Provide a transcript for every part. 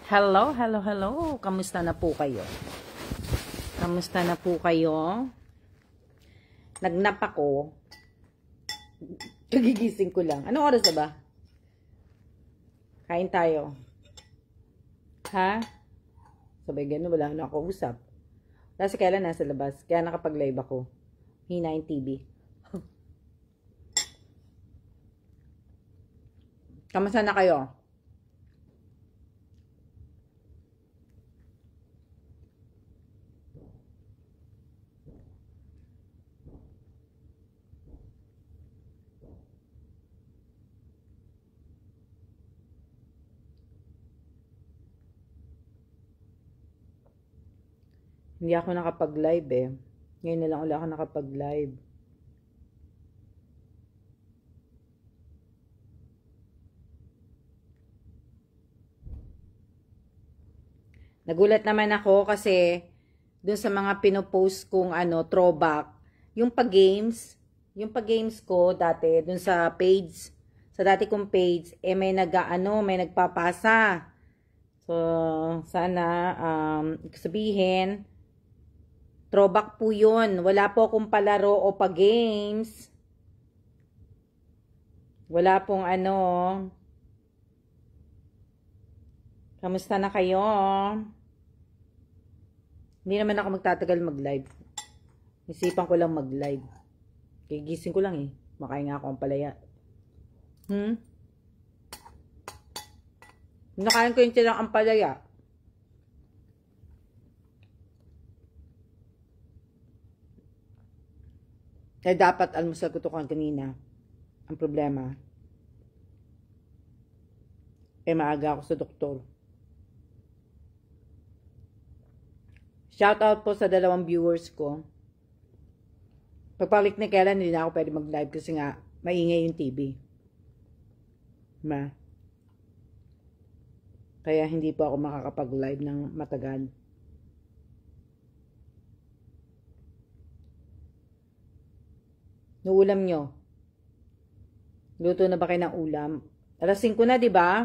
Hello, hello, hello. Kamusta na po kayo? Kamusta na po kayo? Nagnap ako. Kagigising ko lang. Anong oras na ba? Kain tayo. Ha? Sabay gano'n, wala na ako usap. Kasi kailan nasa labas. Kaya nakapag-live ako. Hina yung TV. Kamusta na kayo? Hindi ako nakapag-live eh. Ngayon na lang ulit ako nakapag-live. Nagulat naman ako kasi dun sa mga pinopost kong throwback, yung pag-games ko dati dun sa page, sa dati kong page, may may nagpapasa. So, sana sabihin, throwback po yun. Wala po akong palaro o pag-games. Wala pong Kamusta na kayo? Hindi naman ako magtatagal mag-live. Isipan ko lang mag-live. Gigising ko lang eh. Makain nga ako ang palaya. Nakain ko yung tilang ang palaya. Kaya dapat almusal ko ito kanina. Ang problema, maaga ako sa doktor. Shout out po sa 2 viewers ko. Pagpalik na kailan, hindi na ako pwede mag-live kasi nga, maingay yung TV. Kaya hindi po ako makakapag-live ng matagal. Ulam nyo? Luto na ba kayo ng ulam? Alas 5 na, di ba?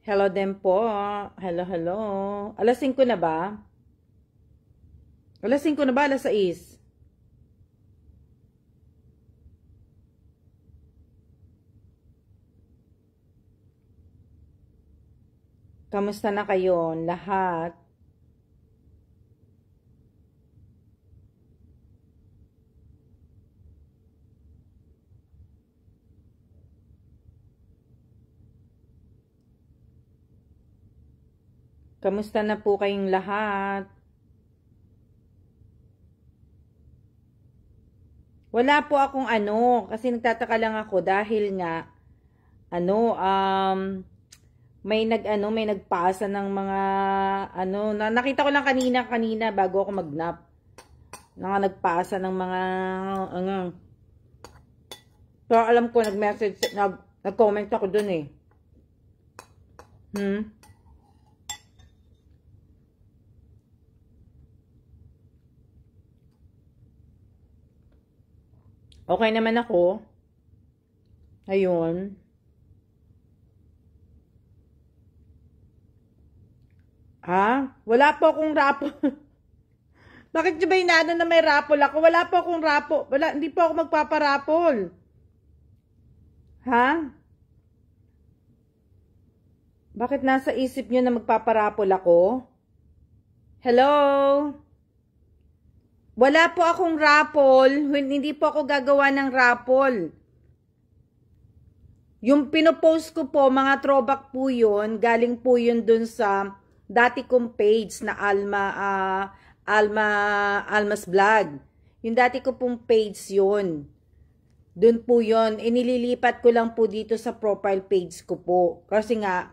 Hello din po. Hello, hello. Alas 5 na ba? Alas 5 na ba? Alas 6? Kamusta na kayo lahat? Kamusta na po kayong lahat? Wala po akong kasi nagtataka lang ako dahil nga may nagpasa ng mga nakita ko lang kanina bago ako magnap. Nagpasa ng mga So alam ko nag-message, nag-comment ako dun eh. Okay naman ako. Ayun. Wala po akong raffle. Bakit ba inaano na may raffle ako? Wala po akong raffle. Hindi po ako magpaparaffle. Bakit nasa isip nyo na magpaparaffle ako? Hello? Wala po akong raffle. Hindi po ako gagawa ng raffle. Yung pinopost ko po, mga throwback po yun. Galing po yun dun sa dati kong page na Alma's Vlog. Yung dati ko pong page yun. Dun po yun. Inililipat ko lang po dito sa profile page ko po. Kasi nga,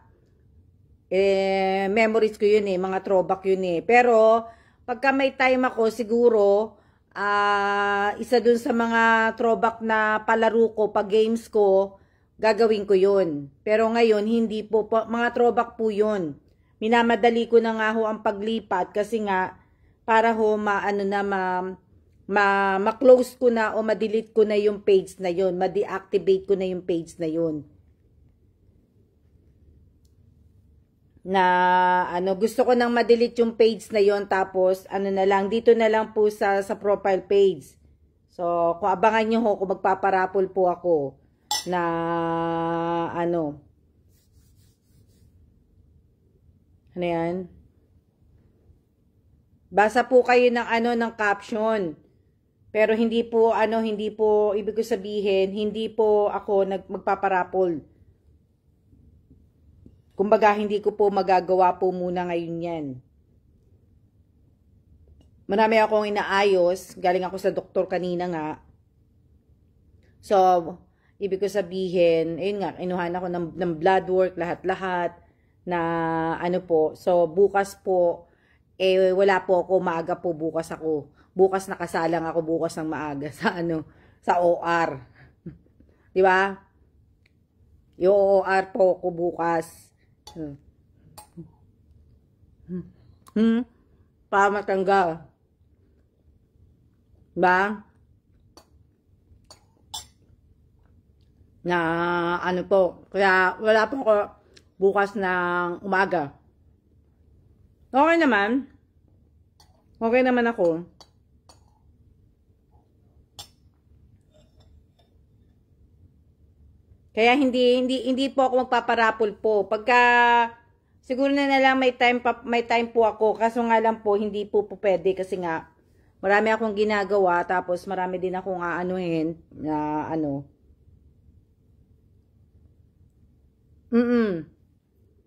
memories ko yun eh. Mga throwback yun eh. Pero, pagka may time ako, siguro, isa dun sa mga throwback na palaro ko, pag games ko, gagawin ko yun. Pero ngayon, hindi po, mga throwback po yun. Minamadali ko na nga ho ang paglipat kasi nga, para ho ma-close ko na o ma-delete ko na yung page na yun, ma-deactivate ko na yung page na yun. na ano, gusto ko nang ma-delete yung page na yon, tapos ano na lang, dito na lang po sa profile page. So, kung abangan nyo ho, kung magpaparapol po ako na ano yan? Basa po kayo ng ano, ng caption. Pero hindi po ibig ko sabihin, hindi po ako magpaparapol. Kumbaga, hindi ko po magagawa po muna ngayon yan. Marami akong inaayos. Galing ako sa doktor kanina nga. So, ibig ko sabihin, ayun nga, inuhan ako ng blood work, lahat-lahat, na ano po. So, bukas po, wala po ako, maaga po bukas ako. Bukas nakasalang ako bukas ng maaga sa sa OR. Di ba? Yung OR po ko bukas. Para matanggal. Ba? Na ano po. Kaya wala po ako bukas ng umaga. Okay naman. Okay naman ako. Kaya hindi po ako magpaparapol po. Pagka siguro na lang may time po ako, kaso nga lang po hindi po pwede kasi nga marami akong ginagawa, tapos marami din akong aanuhin na ano.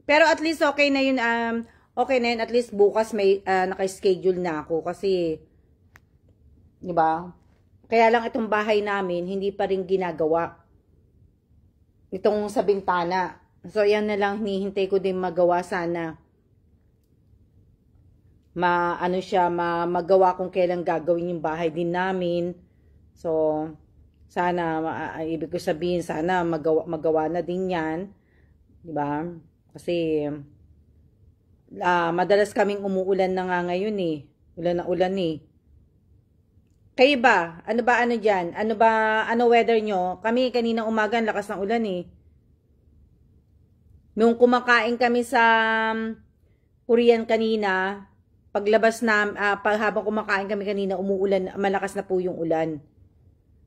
Pero at least okay na yun, okay na yun, at least bukas may naka-schedule na ako kasi 'di ba? Kaya lang itong bahay namin hindi pa rin ginagawa. Itong sa bintana. So, yan na lang, hinihintay ko din magawa sana. Magawa kung kailan gagawin yung bahay din namin. So, sana, ibig ko sabihin, sana magawa na din yan. Diba? Kasi, madalas kaming umuulan na nga ngayon eh. Ulan na ulan eh. Kayo ba? Ano dyan? Ano weather nyo? Kami kanina umaga, lakas ng ulan eh. Nung kumakain kami sa Korean kanina, paglabas na, habang kumakain kami kanina, umuulan, malakas na po yung ulan.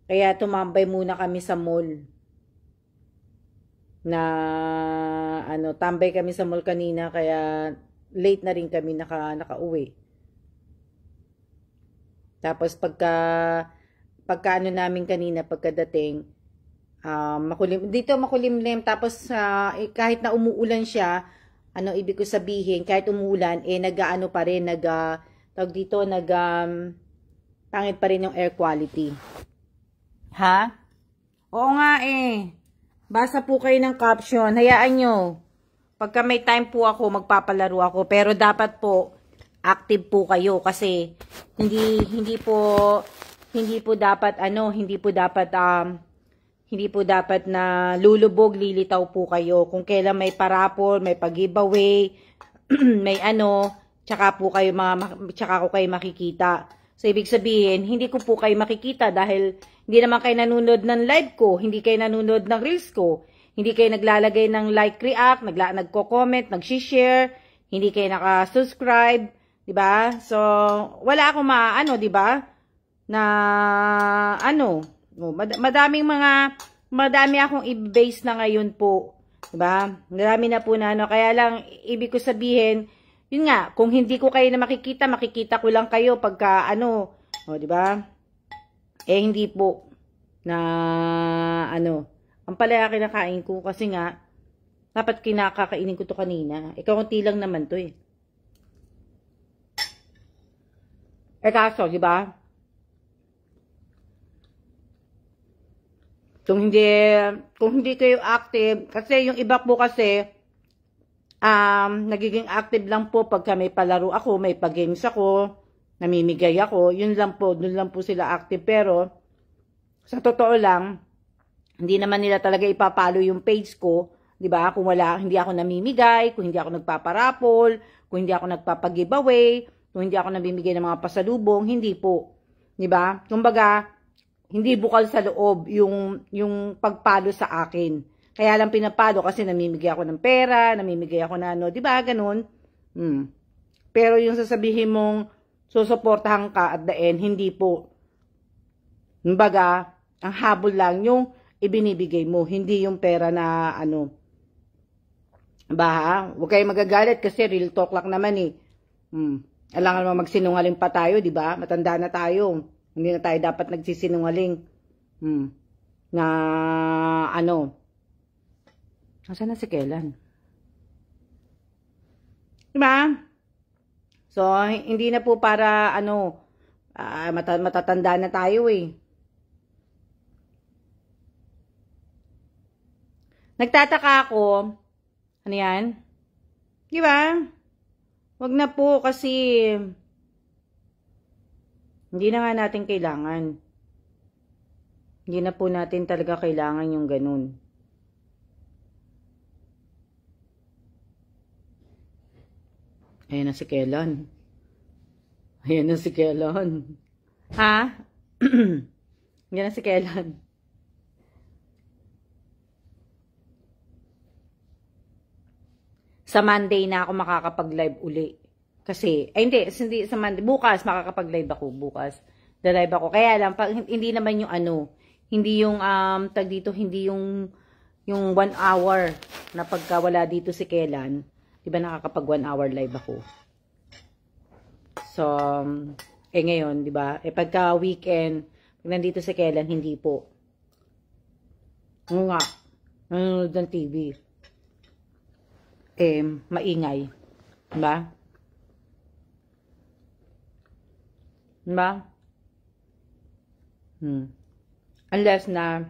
Kaya tumambay muna kami sa mall. Tambay kami sa mall kanina, kaya late na rin kami nakauwi. Tapos pagka namin kanina, pagkadating, makulimlim, tapos kahit na umuulan siya, ibig ko sabihin, kahit umuulan, nag-ano pa rin, pangit pa rin yung air quality. Ha? Oo nga Basa po kayo ng caption, hayaan nyo. Pagka may time po ako, magpapalaro ako, pero dapat po, active po kayo kasi hindi po dapat na lulubog, lilitaw po kayo. Kung kailan may parapol, may pag-giveaway, may tsaka ko kayo makikita. So ibig sabihin, hindi ko po kayo makikita dahil hindi naman kayo nanonood ng live ko, hindi kayo nanonood ng reels ko, hindi kayo naglalagay ng like, react, nagko-comment, nag-share, hindi kayo naka-subscribe. Diba? So, wala akong diba? Madami akong i-base na ngayon po. Diba? Madami na po na kaya lang, ibig ko sabihin, yun nga, kung hindi ko kayo na makikita ko lang kayo pagka diba? Hindi po ang palaya kinakain ko kasi nga, dapat kinakakainin ko to kanina. Kaunti lang naman to kaso, di ba? Kung hindi kayo active, kasi yung iba po kasi, nagiging active lang po pagka may palaro ako, may pag-games ako, namimigay ako, yun lang po, dun lang po sila active. Pero, sa totoo lang, hindi naman nila talaga ipapalo yung page ko, di ba? Kung hindi ako namimigay, kung hindi ako nagpaparapol, kung hindi ako nagpapag-giveaway, kung hindi ako nabibigay ng mga pasalubong, hindi po. 'Di ba? Kumbaga, hindi bukal sa loob yung pagpalo sa akin. Kaya lang pinapalo kasi namimigay ako ng pera, namimigay ako na ano, di ba? Ganun. Pero yung sasabihin mong susuportahan ka at the end, hindi po. Kumbaga, ang habol lang yung ibinibigay mo, hindi yung pera na ano. Ba, huwag kayong magagalit kasi real talk lang naman eh. Alangan naman magsinungaling pa tayo, di ba? Matanda na tayo. Hindi na tayo dapat nagsisinungaling. Na ano. Nasaan na si Kellan? Diba? So, hindi na po para ano, matatanda na tayo eh. Nagtataka ako, ano yan? Diba? Wag na po kasi hindi na nga natin kailangan. Hindi na po natin talaga kailangan yung ganun. Ayan na si Kellan. Ayan na si Kellan. Ha? Ayan na si Kellan. Sa Monday na ako makakapag-live uli. Kasi, ay hindi sa Monday. Bukas, makakapag-live ako. Bukas. The-live ako. Kaya lang, hindi naman yung ano, hindi yung, tag dito, hindi yung 1 hour na pagka wala dito si Kellan. Diba nakakapag 1 hour live ako? So, ngayon, diba? Pagka weekend, pag nandito si Kellan, hindi po. Nga, nanonood ng TV. Maingay. Diba? Diba? Unless na,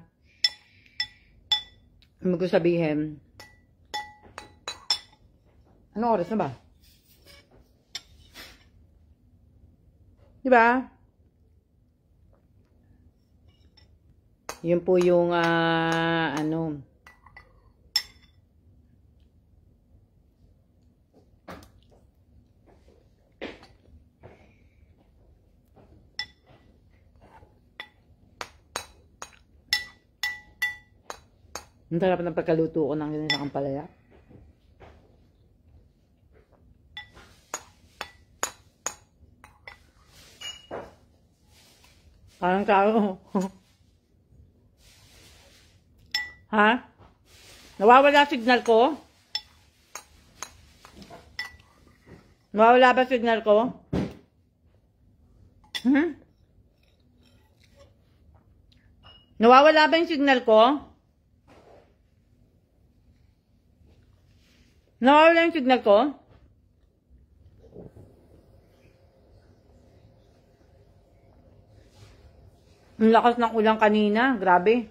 ano ko sabihin, ano oras na ba? Diba? Yun po yung, ano, ang sarap ng pagkaluto ko ng ganyan sa kampalaya. Parang tao. Ha? Nawawala signal ko? Nawawala ba signal ko? Nawawala ba yung signal ko? Nawawala yung signal ko? Ang lakas ng ulan kanina. Grabe.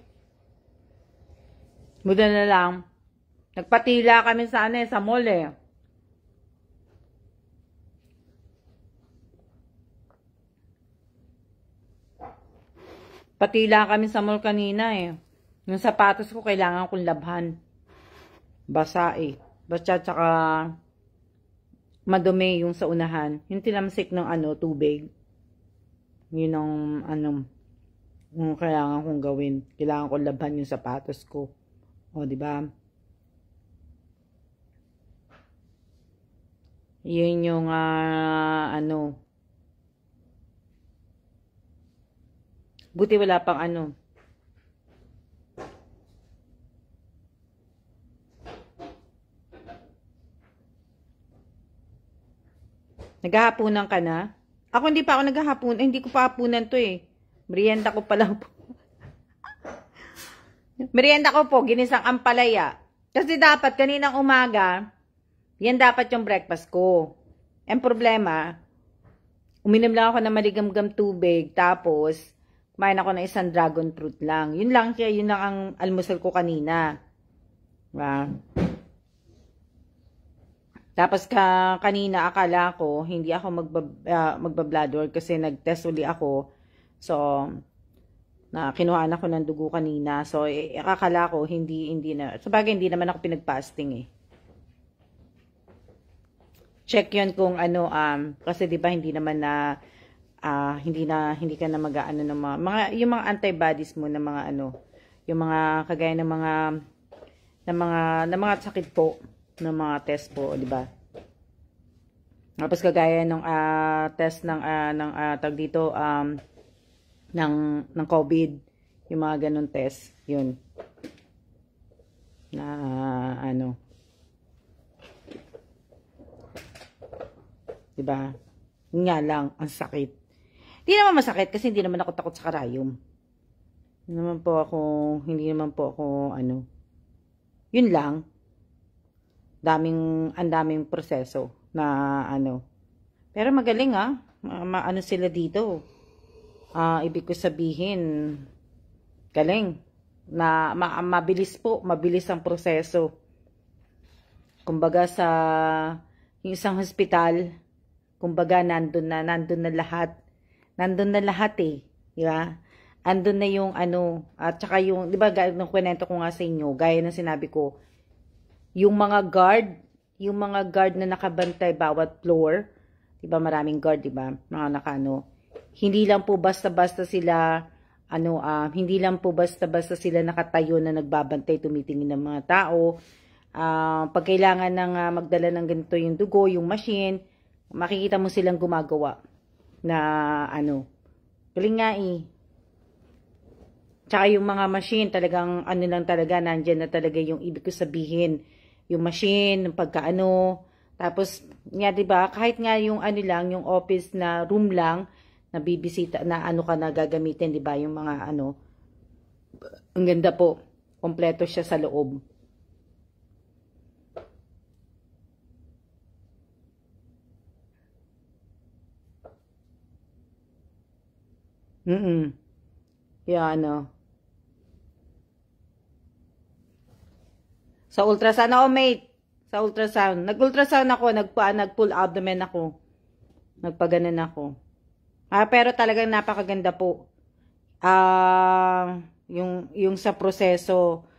Buti na lang. Nagpatila kami sa ano sa mall eh. Patila kami sa mall kanina eh. Yung sapatos ko kailangan kong labhan. Basa eh. Basta tsaka madumi yung sa unahan. Yung tinamsik ng ano, tubig. Yun ang ano, yung kailangan kong gawin. Kailangan kong labhan yung sapatos ko. O, di ba? Yun yung ano. Buti wala pang ano. Naghahapunan ka na? Ako hindi pa ako naghahapunan. Hindi ko pa hapunan to eh. Merienda ko pa lang po. Merienda ko po, ginisang ampalaya. Kasi dapat kaninang umaga, yan dapat yung breakfast ko. Ang problema, uminom lang ako ng maligamgam tubig, tapos kumain ako ng isang dragon fruit lang. Yun lang siya, yun lang ang almusal ko kanina. Diba? Tapos kanina akala ko, hindi ako magba-blood work kasi nag-test uli ako. So, kinuhaan ako ng dugo kanina. So, akala ko, hindi na. Sabagay, hindi naman ako pinag-fasting eh. Check yun kung ano, kasi di ba hindi naman na, hindi ka na mag-ano ng yung mga antibodies mo na mga ano, yung mga kagaya ng mga ng mga sakit po, ng mga test po, di ba? Tapos kagaya ng test tag dito ng COVID, yung mga ganun test, yun. Na ano, 'di ba? Nga lang ang sakit. Hindi naman masakit kasi hindi naman ako takot sa karayom. Hindi naman po ako ano. Yun lang. Ang daming proseso na ano. Pero magaling ano sila dito. Ibig ko sabihin, galing na mabilis ang proseso. Kumbaga yung isang hospital, kumbaga nandun na lahat. Nandun na lahat di ba? Andun na yung ano, at saka yung, di ba, nung kwento ko nga sa inyo, gaya ng sinabi ko, yung mga guard na nakabantay bawat floor, di ba, maraming guard, di ba, mga nakano, hindi lang po basta-basta sila, hindi lang po basta-basta sila nakatayo na nagbabantay, tumitingin ng mga tao. Pag kailangan ng magdala ng ganito yung dugo, yung machine, makikita mo silang gumagawa na galing nga Tsaka yung mga machine, talagang lang talaga, nandyan na talaga yung ibig ko sabihin, yung machine, yung pagkaano. Tapos, nga diba, kahit nga yung lang, yung office na room lang, na bibisita, na ka na gagamitin, diba, yung mga ang ganda po, kompleto siya sa loob. Yeah, Sa ultrasound ako, mate. Sa ultrasound. Nag-ultrasound ako, nag-pull abdomen ako. Nagpaganan ako. Pero talagang napakaganda po. Yung sa proseso,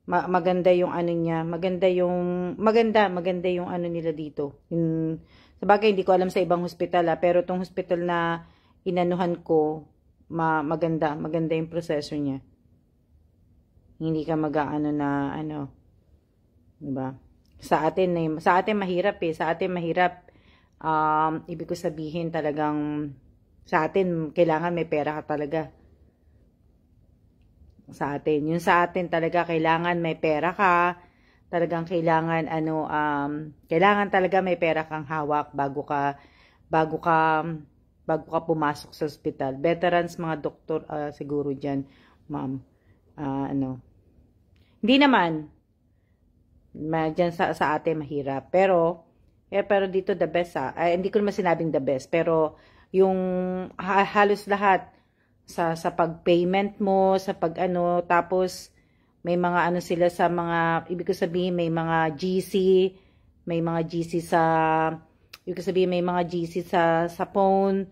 maganda yung niya. Maganda yung nila dito. Sabagay, hindi ko alam sa ibang hospital pero itong hospital na inanuhan ko, maganda yung proseso niya. Hindi ka diba? Sa atin mahirap Sa atin mahirap. Ibig ko sabihin talagang sa atin kailangan may pera ka talaga. Sa atin talaga kailangan may pera ka. Talagang kailangan kailangan talaga may pera kang hawak bago ka pumasok sa ospital. Veterans, mga doktor siguro diyan, ma'am. Hindi naman dyan sa atin mahirap. Pero dito the best hindi ko naman sinabing the best. Pero yung halos lahat sa pag-payment mo, sa tapos may mga sila sa mga, ibig ko sabihin may mga GC sa, ibig ko sabihin may mga GC sa phone,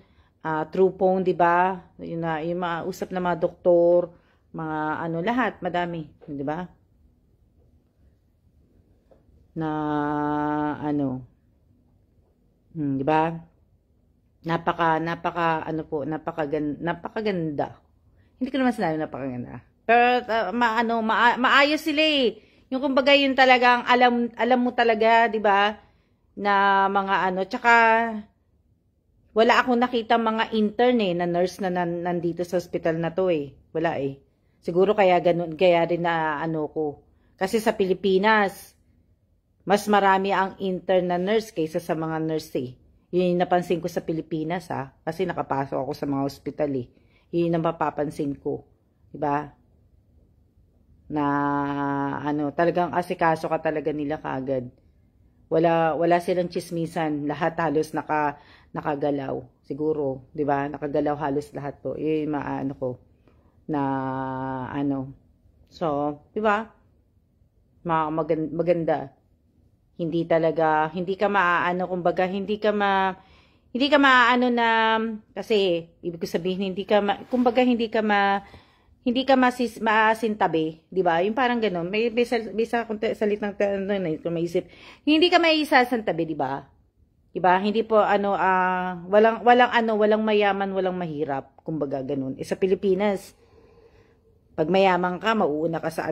through phone, di ba? Yung mga usap na mga doktor, mga lahat, madami, di ba? Na di ba? Napakaganda. Hindi ko naman sinabi napakaganda. Pero maayos sila Yung kumbaga yun talagang alam mo talaga, 'di ba? Na mga tsaka wala akong nakita mga intern na nurse na nandito sa hospital na to Wala Siguro kaya rin na ko. Kasi sa Pilipinas, mas marami ang intern na nurse kaysa sa mga nurse Yun yung napansin ko sa Pilipinas Kasi nakapasok ako sa mga hospital Yun yung napapansin ko. Diba? Na talagang asikaso ka talaga nila kagad. Wala silang chismisan. Lahat halos nakagalaw. Siguro, diba? Nakagalaw halos lahat po. Yun yung ko. Na So, diba? Maganda. Hindi ka kumbaga, hindi ka maaano na, kasi, ibig ko sabihin, kumbaga, hindi ka maasintabi, di ba? Yung parang ganun, may salitang kung maisip, hindi ka maisasantabi, di ba? Di ba? Hindi po, walang mayaman, walang mahirap, kumbaga, ganun. Sa Pilipinas, pag mayaman ka, mauuna ka sa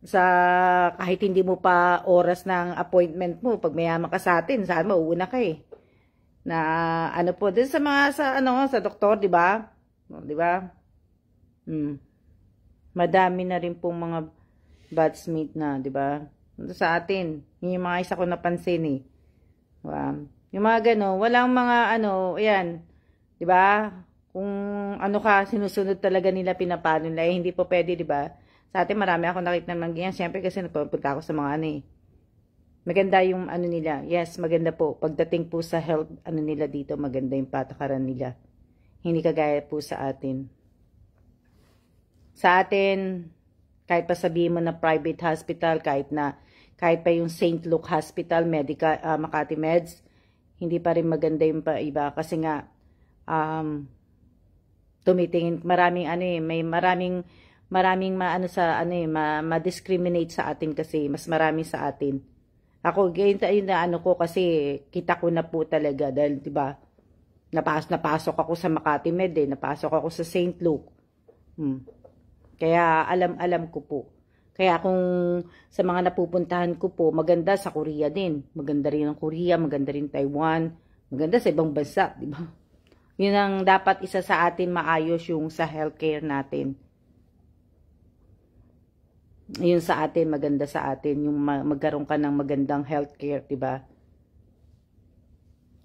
sa kahit hindi mo pa oras ng appointment mo, pag mayaman ka sa atin, saan mauuna ka eh. Na ano po, din sa mga sa doktor, 'di ba? 'Di ba? Madami na rin pong mga batchmate na, 'di ba? Sa atin, yun yung mga isa ko napansin eh. Diba? Yung mga gano, walang mga ayan, 'di ba? Kung ano ka, sinusunod talaga nila, pinapano nila, hindi po pwede, 'di ba? Sa atin, marami ako nakita ng ganyan. Siyempre kasi nagpupunta ako sa mga maganda yung nila. Yes, maganda po. Pagdating po sa health, nila dito, maganda yung patakaran nila. Hindi kagaya po sa atin. Sa atin, kahit pa sabihin mo na private hospital, kahit pa yung St. Luke Hospital, Makati Meds, hindi pa rin maganda yung iba. Kasi nga, tumitingin, may maraming ma-discriminate sa atin kasi, mas marami sa atin. Ako, ganyan ko kasi kita ko na po talaga dahil 'di ba? Napasok ako sa Makati Med napasok ako sa St. Luke. Kaya alam ko po. Kaya kung sa mga napupuntahan ko po, maganda sa Korea din. Maganda rin ang Korea, maganda rin Taiwan, maganda sa ibang bansa, 'di ba? 'Yun ang dapat isa sa atin maayos yung sa healthcare natin. Yun sa atin, maganda sa atin, yung magkaroon ka ng magandang healthcare, diba?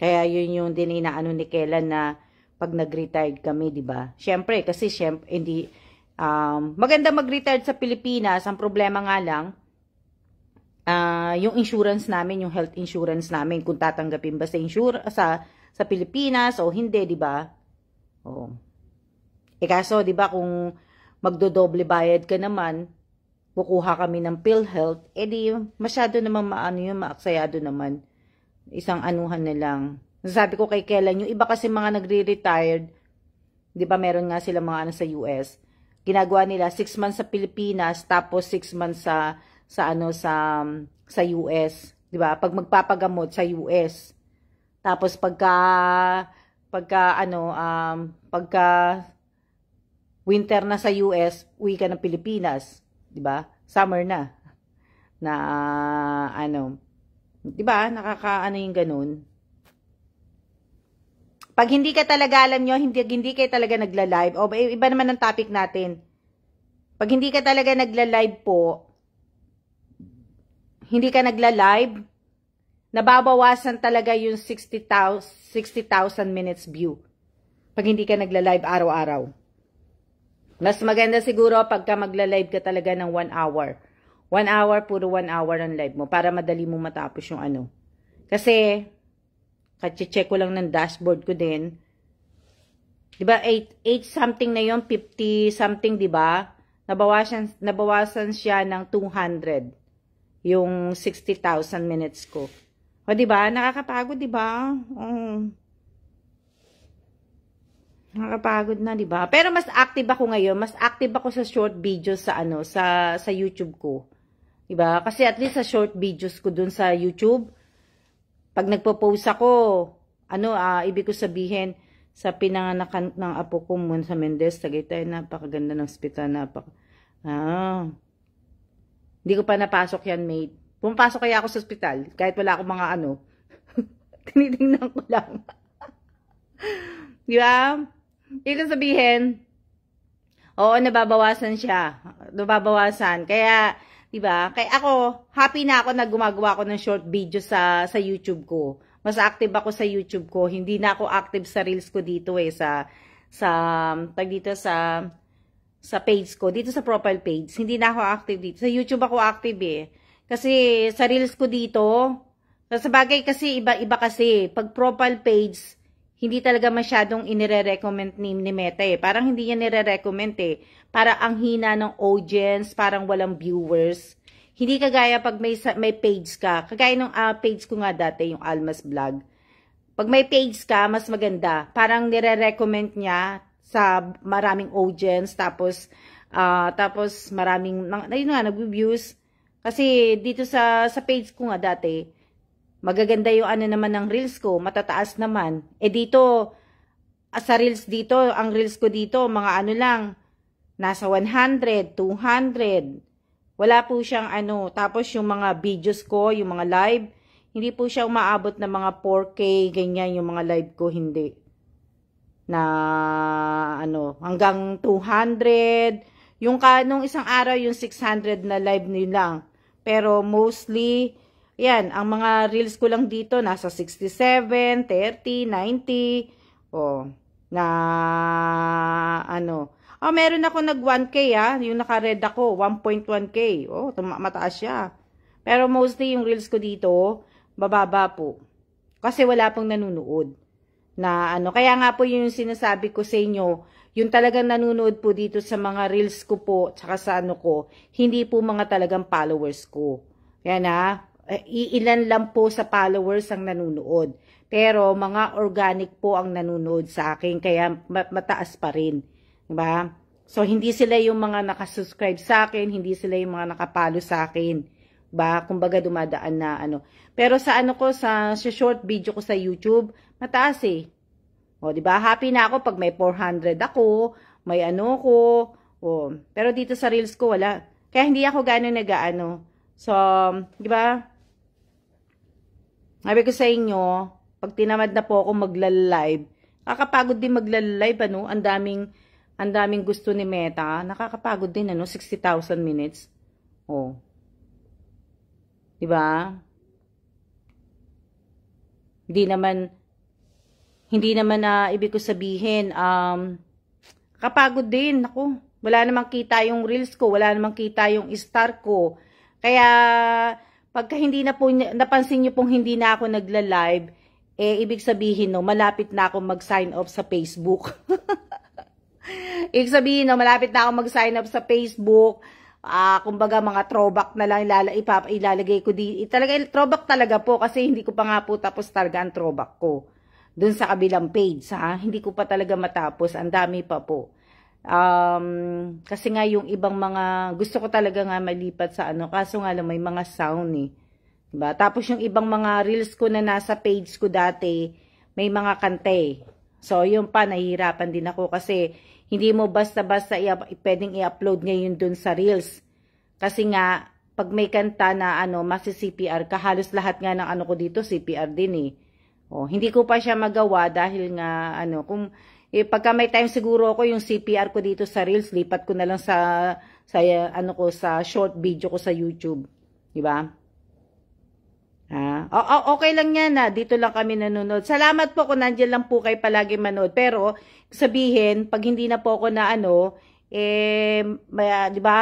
Kaya yun yung din inaano ni Kellan na pag nag-retired kami, diba? Siyempre, kasi hindi, maganda mag-retired sa Pilipinas, ang problema nga lang, yung insurance namin, yung health insurance namin, kung tatanggapin ba sa Pilipinas o hindi, diba? Oh. Kaso, diba, kung magdodoble bayad ka naman, kukuha kami ng PhilHealth, di masyado naman maaksayado naman. Isang anuhan na lang. Sabi ko kay Kellan, yung iba kasi mga nagre-retired, di ba meron nga sila mga sa US, ginagawa nila 6 months sa Pilipinas, tapos 6 months sa US. Di ba? Pag magpapagamot sa US. Tapos pagka winter na sa US, uwi ka ng Pilipinas. 'Di ba? Summer na. Na 'di ba? Yung ganun. Pag hindi ka talaga alam nyo, hindi kayo talaga nagla-live. O iba naman ang topic natin. Pag hindi ka talaga nagla-live po, hindi ka nagla-live, nababawasan talaga yung 60,000 minutes view. Pag hindi ka nagla-live araw-araw. Mas maganda siguro pagka magla-live ka talaga ng 1 hour. 1 hour, puro 1 hour ang live mo para madali mo matapos yung Kasi, check ko lang ng dashboard ko din. Diba, 8 something na yon, 50 something, diba? Nabawasan siya ng 200. Yung 60,000 minutes ko. O, diba? Nakakapagod, diba? Nakakapagod na, di ba? Pero mas active ako ngayon. Mas active ako sa short videos sa YouTube ko. Di ba? Kasi at least sa short videos ko dun sa YouTube, pag nagpo-post ako, ibig ko sabihin, sa pinanganak ng apo ko muna sa Mendez, Tagaytay, napakaganda ng hospital, hindi ko pa napasok yan, mate. Pumapasok kaya ako sa hospital, kahit wala akong mga tinitingnan ko lang. Di ba? Ibig sabihin, oo, nababawasan siya. Nababawasan. Kaya, diba? Kaya ako, happy na ako na gumagawa ako ng short video sa YouTube ko. Mas active ako sa YouTube ko. Hindi na ako active sa Reels ko dito sa page ko. Dito sa profile page. Hindi na ako active dito. Sa YouTube ako active Kasi sa Reels ko dito, sa bagay kasi, iba kasi. Pag profile page, hindi talaga masyadong inire-recommend ni Meta Parang hindi niya nire-recommend Para ang hina ng audience, parang walang viewers. Hindi kagaya pag may page ka. Kagaya ng page ko nga dati, yung Almas Vlog. Pag may page ka, mas maganda. Parang nire-recommend niya sa maraming audience, tapos maraming, nag-views. Kasi dito sa page ko nga dati, magaganda yung naman ng reels ko, matataas naman. Dito, sa reels dito, ang reels ko dito, mga lang, nasa 100, 200, Wala po siyang ano. Tapos yung mga videos ko, yung mga live, hindi po siya umaabot ng mga 4K, ganyan yung mga live ko, hindi. Na ano, hanggang 200. Nung isang araw, yung 600 na live nila. Pero mostly, yan, ang mga reels ko lang dito, nasa 67, 30, 90, na, ano, meron ako nag 1K, yung naka-red ako, 1.1K, mataas siya. Pero mostly, yung reels ko dito, bababa po. Kasi wala pong nanonood. Na ano, kaya nga po yung sinasabi ko sa inyo, yung talagang nanonood po dito sa mga reels ko po, tsaka sa ano ko, hindi po mga talagang followers ko. Yan iilan lang po sa followers ang nanonood. Pero mga organic po ang nanonood sa akin, kaya mataas pa rin. Diba? So, hindi sila yung mga nakasubscribe sa akin, hindi sila yung mga nakapalo sa akin. Diba? Kumbaga dumadaan na ano. Pero sa ano ko, sa short video ko sa YouTube, mataas eh. O, di ba? Happy na ako pag may 400 ako, may ano ko. O, pero dito sa reels ko wala. Kaya hindi ako gano'n nag-ano. So, di ba? Sabi ko sa inyo, pag tinamad na po ako magla-live, nakakapagod din magla-live, ano? Ang daming gusto ni Meta. Nakakapagod din, ano? 60,000 minutes. O. Di ba? Hindi naman na ibig ko sabihin, kapagod din. Ako, wala namang kita yung reels ko, wala namang kita yung star ko. Kaya, pagka hindi na po, napansin nyo pong hindi na ako nagla-live, ibig sabihin, no, malapit na ako mag-sign up sa Facebook. Ibig sabihin, no, malapit na ako mag-sign up sa Facebook. Kumbaga, mga throwback na lang ilalagay ko di. Talaga, throwback talaga po, kasi hindi ko pa nga po tapos talaga ang throwback ko. Doon sa kabilang page, hindi ko pa talaga matapos. Ang dami pa po. Kasi nga yung ibang mga, gusto ko talaga nga malipat sa ano, kaso nga lang may mga sound eh. Diba? Tapos yung ibang mga reels ko na nasa page ko dati, may mga kante. So yun pa, nahihirapan din ako kasi hindi mo basta-basta pwedeng i-upload ngayon dun sa reels. Kasi nga, pag may kanta na ano, masi-CPR ka, halos lahat nga ng ano ko dito, CPR din eh. Hindi ko pa siya magawa dahil nga, ano, kung pagka may time siguro ako yung CPR ko dito sa reels, lipat ko na lang sa ano ko, sa short video ko sa YouTube. Diba? Okay lang yan dito lang kami nanonood. Salamat po kung nandiyan lang po kayo palagi manood. Pero, sabihin, pag hindi na po ako na ano, di ba,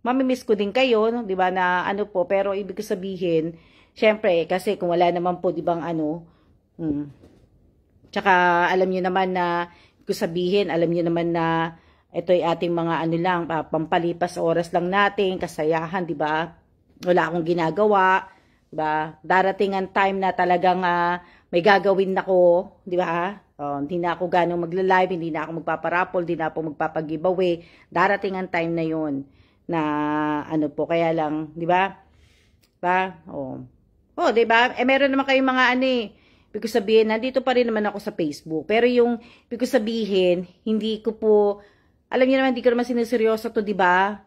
mamimiss ko din kayo, di ba, na ano po. Pero, ibig sabihin, syempre, kasi kung wala naman po, di bang ano, tsaka, alam niyo naman na, sabihin, alam niyo naman na, ito'y ating mga ano lang, pampalipas oras lang natin, kasayahan, di ba? Wala akong ginagawa. Diba? Darating ang time na talagang may gagawin ako, di ba? Hindi na ako ganong magla-live, hindi na ako magpaparapol, hindi na ako magpapag-giveaway. Darating ang time na 'yon na ano po, kaya lang, di ba? Diba? Di ba? Meron naman kayong mga ano eh. Ibig ko sabihin, nandito pa rin naman ako sa Facebook. Pero yung ibig ko sabihin, hindi ko po, alam niyo naman, hindi ko naman siniseryoso to, di ba?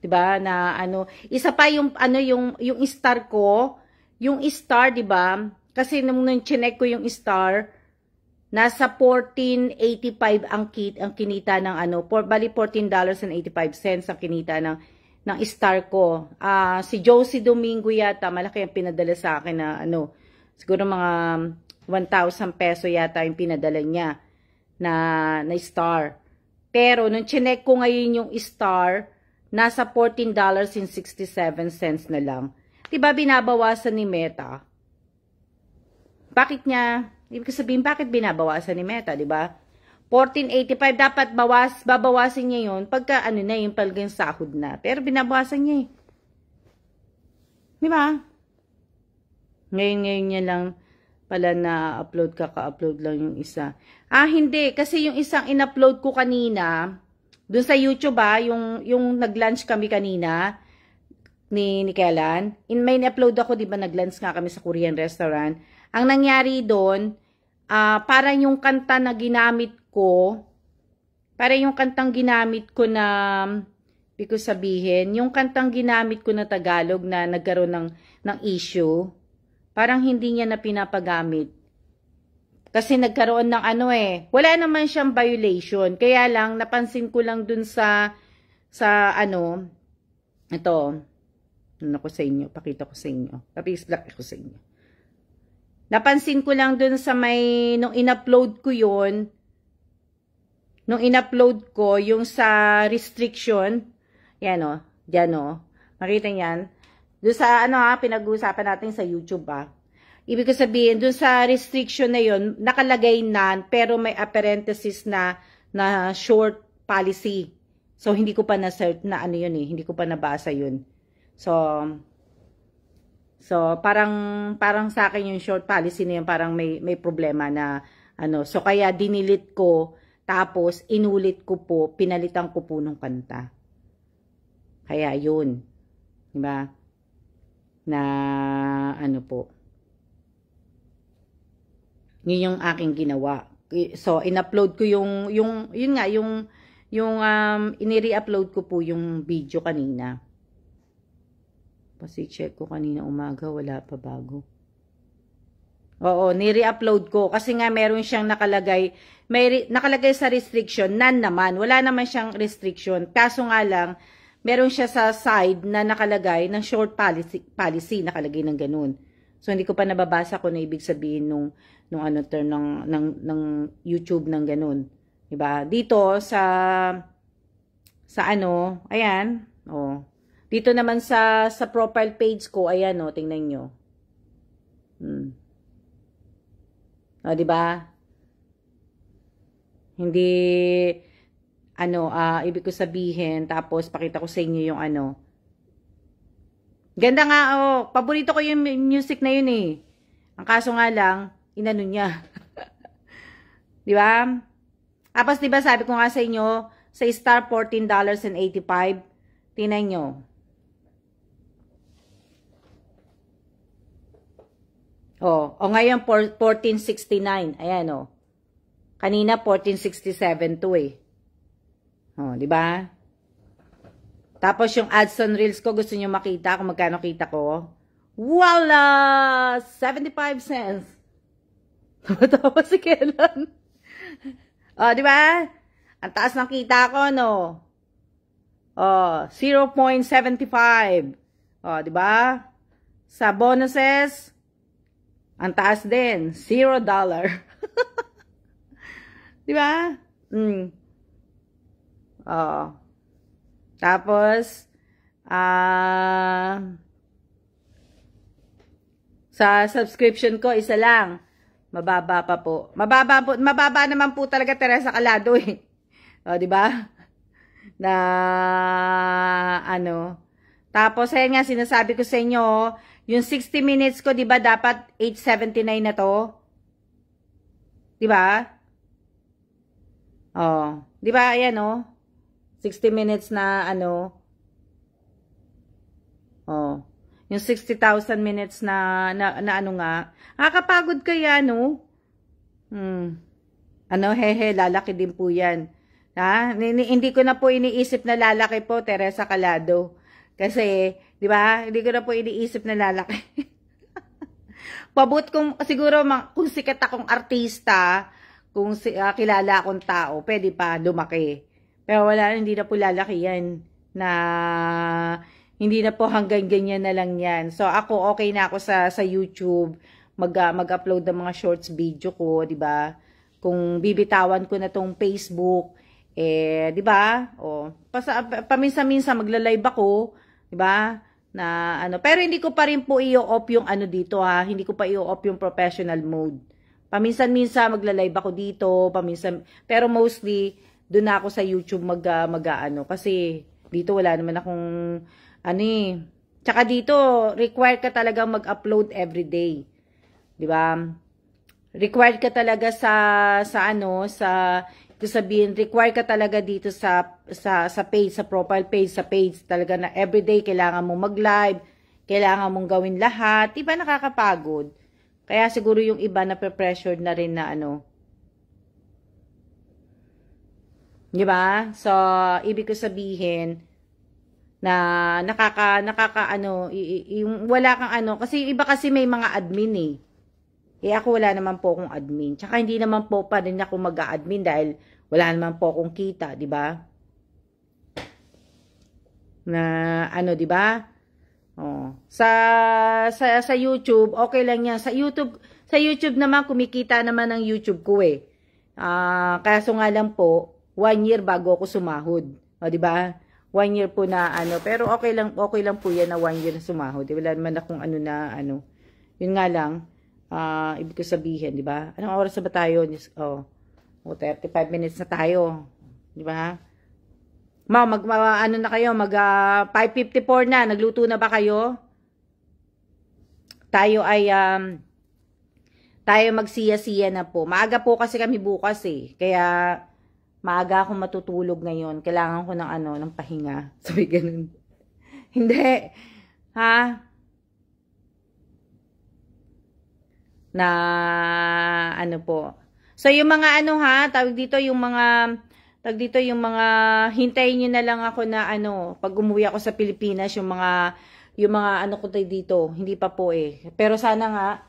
'Di ba na ano, isa pa yung ano yung star ko, yung star, 'di ba? Kasi nung chinek ko yung star, nasa 14.85 ang kinita ng ano, bali $14.85 ang kinita ng star ko. Si Josie Domingo yata, malaki ang pinadala sa akin na ano, siguro mga 1,000 peso yata yung pinadala niya na star. Pero nung chinek ko ngayon yung star, nasa $14.67 na lang. Diba binabawasan ni Meta? Bakit niya? Ibig sabihin, bakit binabawasan ni Meta, diba? 14.85, dapat babawasin niya yun pagka ano na yung palgang sahod na. Pero binabawasan niya eh. Diba? Ngayon niya lang pala na-upload, kaka-upload lang yung isa. Hindi. Kasi yung isang in-upload ko kanina, doon sa YouTube yung nag-lunch kami kanina ni Kellan. May na-upload ako, di ba, nag-lunch nga kami sa Korean restaurant. Ang nangyari doon, para yung kanta na ginamit ko, para yung kantang ginamit ko na ibig ko sabihin, yung kantang ginamit ko na Tagalog na nagkaroon ng issue, parang hindi niya na pinapagamit. Kasi nagkaroon ng ano wala naman siyang violation. Kaya lang, napansin ko lang dun sa ano, ito, ano ko sa inyo, pakita ko sa inyo. Papi-slack ko sa inyo. Napansin ko lang dun sa nung in-upload ko yun, nung in-upload ko, yung sa restriction, yan dyan makita niyan. Doon sa pinag-uusapan natin sa YouTube Ibig ko sabihin, doon sa restriction na yun, nakalagay none, pero may parenthesis na short policy. So, hindi ko pa na-search na ano yun hindi ko pa nabasa yun. So parang sa akin yung short policy na yun, parang may problema na So, kaya dinilit ko, tapos inulit ko po, pinalitan ko po ng kanta. Kaya yun. Diba? Na po. Yun yung aking ginawa. So, in-upload ko yun nga, yung ini-re-upload ko po yung video kanina. Kasi check ko kanina umaga, wala pa bago. Oo, ni-re-upload ko. Kasi nga meron siyang nakalagay, nakalagay sa restriction, none naman. Wala naman siyang restriction. Kaso nga lang, meron siya sa side na nakalagay ng short policy nakalagay ng ganun. So, hindi ko pa nababasa kung ano ibig sabihin nung term ng YouTube ng ganun. Diba? Dito sa ayan, dito naman sa profile page ko, ayan tingnan nyo. Diba? Hindi, ibig ko sabihin, tapos pakita ko sa inyo yung Ganda nga, paborito ko yung music na yun Ang kaso nga lang, inano niya. Di ba? Tapos, di ba, sabi ko nga sa inyo, sa star $14.85, tingnan nyo. Ngayon, 14.69. Ayan, Kanina, 14.67 to di ba? Tapos yung ads on reels ko, gusto nyo makita kung magkano kita ko? Wala! 75 cents. Tapos si Kailan. Di ba? Ang taas ng kita ko, 0.75. Di ba? Sa bonuses, ang taas din, $0. Di ba? Tapos, sa subscription ko, isa lang. Mababa pa po. Mababa naman po talaga Teresa Calado di ba? Na, Tapos, ayan nga, sinasabi ko sa inyo, yung 60 minutes ko, di ba, dapat 8.79 na to? Di ba? Di ba, ayan, 60 minutes na yung 60,000 minutes na nga. Nakakapagod kaya, lalaki din po yan. Hindi ko na po iniisip na lalaki po, Teresa Calado. Kasi, di ba, hindi ko na po iniisip na lalaki. Pabot kung, siguro, kung sikat akong artista, kung kilala akong tao, pwede pa lumaki. Pero wala, hindi na po lalaki yan. Hindi na po hanggang ganyan na lang yan. So, ako, okay na ako sa YouTube. Mag-upload ng mga shorts video ko, di ba? Kung bibitawan ko na tong Facebook, di ba? Paminsan-minsan magla-live ako, di ba? Pero hindi ko pa rin po i-off yung dito, Hindi ko pa i-off yung professional mode. Paminsan-minsan magla-live ako dito, pero mostly doon ako sa YouTube kasi dito wala naman akong Tsaka dito required ka talaga mag-upload every day. 'Di ba? Required ka talaga required ka talaga dito sa page, sa profile page, sa page talaga na everyday kailangan mong mag-live, kailangan mong gawin lahat. 'Di ba nakakapagod? Kaya siguro yung iba na pre-pressured na rin na Di ba? So, ibig ko sabihin, na yung wala kang ano, kasi iba kasi may mga admin eh. Eh ako wala naman po akong admin. Tsaka hindi naman po pa rin ako mag-a-admin dahil wala naman po akong kita, di ba? Na ano, di ba? Oh, sa YouTube, okay lang 'yan. Sa YouTube naman kumikita naman ng YouTube ko eh. Kaso nga lang po, 1 year bago ako sumahod. O, di ba? 1 year po na ano, pero okay lang po 'yan na 1 year na sumahod. Wala naman akong ano na ano. Yun nga lang, ibig ko sabihin, di ba? Anong oras na ba tayo? 35 minutes na tayo. Di ba? Ano na kayo? 5:54 na. Nagluto na ba kayo? Tayo ay, tayo magsiya-siya na po. Maaga po kasi kami bukas eh. Kaya, maaga akong matutulog ngayon. Kailangan ko ng ano, ng pahinga. Sabi ganun. Hindi. Ha? Na ano po. So yung mga ano ha, tawag dito yung mga hintayin niyo na lang ako na ano, pag umuwi ako sa Pilipinas, yung mga ano ko dito, hindi pa po eh. Pero sana nga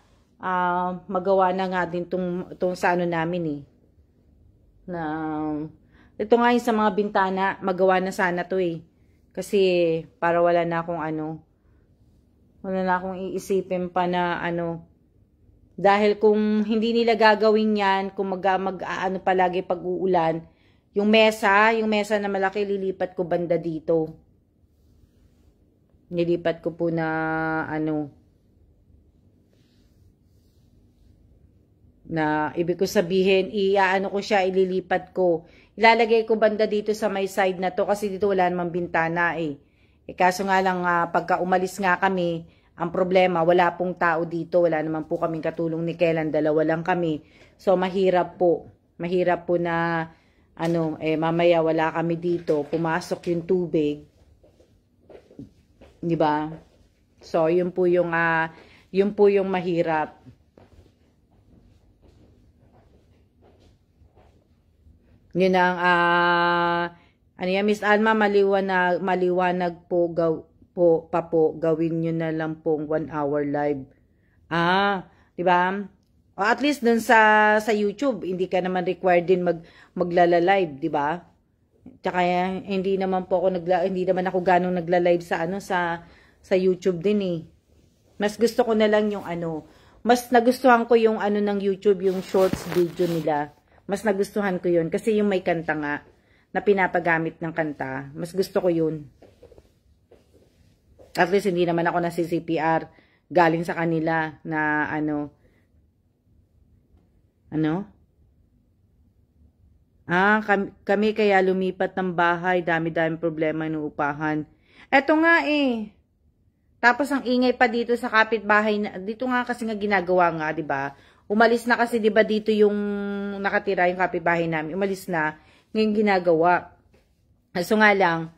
magawa na nga din tong sa ano namin eh. Na ito nga yung sa mga bintana, magawa na sana to eh. Kasi para wala na akong iisipin pa na ano. Dahil kung hindi nila gagawin yan, kung ano palagi pag uulan, yung mesa na malaki, lilipat ko banda dito. Nilipat ko po na ano, na ibig ko sabihin, iaano ko siya, ililipat ko. Ilalagay ko banda dito sa may side na to kasi dito wala namang bintana eh. Kaso nga lang, pagka umalis nga kami, ang problema, wala pong tao dito. Wala naman po kaming katulong ni Kellan. Dalawa lang kami. So, mahirap po. Mahirap po na, ano, mamaya wala kami dito. Pumasok yung tubig. Diba? So, yun po yung mahirap. Yun ang, ano yan, Miss Alma, maliwanag po gawin nyo na lang pong 1 hour live. Di ba? O at least dun sa YouTube, hindi ka naman required din maglala-live, di ba? Tsaka hindi naman ako ganong nagla-live sa sa YouTube din eh. Mas gusto ko na lang yung ano, mas nagustuhan ko yung ano ng YouTube, yung shorts video nila. Mas nagustuhan ko yun kasi yung may kanta nga na pinapagamit ng kanta, mas gusto ko yun. At least hindi naman ako nasi-CPR galing sa kanila na ano. Kami kaya lumipat ng bahay, dami-dami problema ng upahan. Eto nga eh. Tapos ang ingay pa dito sa kapitbahay, dito nga kasi nga ginagawa nga, 'di ba? Umalis na kasi 'di ba dito yung nakatira yung kapitbahay namin. Umalis na, ngayon ginagawa. So nga lang,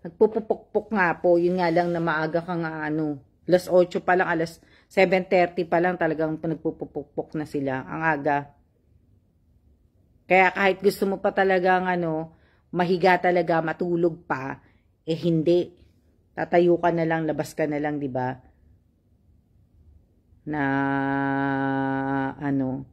nagpupupukpuk nga po, yun nga lang na maaga ka nga ano, alas 8 pa lang, alas 7:30 pa lang talagang nagpupupukpuk na sila, ang aga. Kaya kahit gusto mo pa talagang ano, mahiga talaga, matulog pa, hindi. Tatayo ka na lang, labas ka na lang, di ba? Na ano.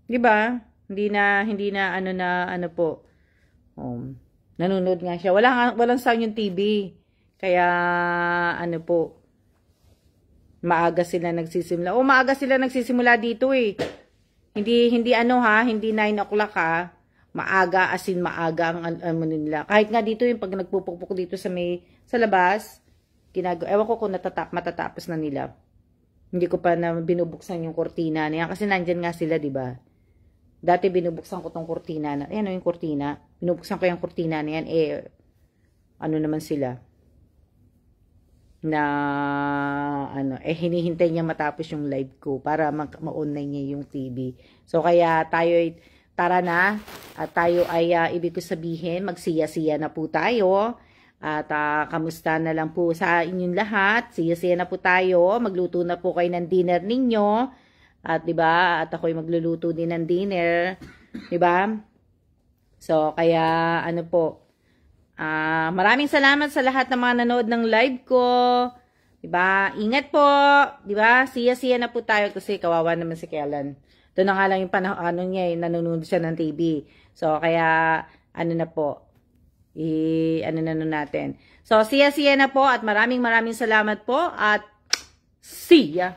Di ba? Hindi na ano po. Nanonood nga siya. Walang sound yung TV. Kaya ano po, maaga sila nagsisimula. Maaga sila nagsisimula dito eh. Hindi ano ha, hindi 9 o'clock ha. Maaga, as in maaga ang ano nila. Kahit nga dito yung pag nagpupukpuk dito sa labas, ewan ko kung matatapos na nila. Hindi ko pa na binubuksan yung kortina niya kasi nandyan nga sila, di ba? Dati binubuksan ko tong kortina na. Ayan yung kortina. Binubuksan ko yung kortina na yan. Ano naman sila? Na ano, hinihintay niya matapos yung live ko para ma-online niya yung TV. So kaya tara na at tayo ay ibig ko sabihin magsiya-siya na po tayo at kamusta na lang po sa inyong lahat. Siya-siya na po tayo, magluto na po kayo ng dinner ninyo At 'di ba? At ako'y magluluto din ng dinner, 'di ba? So kaya ano po, maraming salamat sa lahat ng mga nanood ng live ko. 'Di ba? Ingat po, 'di ba? Siya na po tayo kasi kawawa naman si Kellen. Ito na nga lang yung panahon niya, nanonood siya ng TV. So kaya ano na po, ano na natin. So siya na po at maraming salamat po at see ya.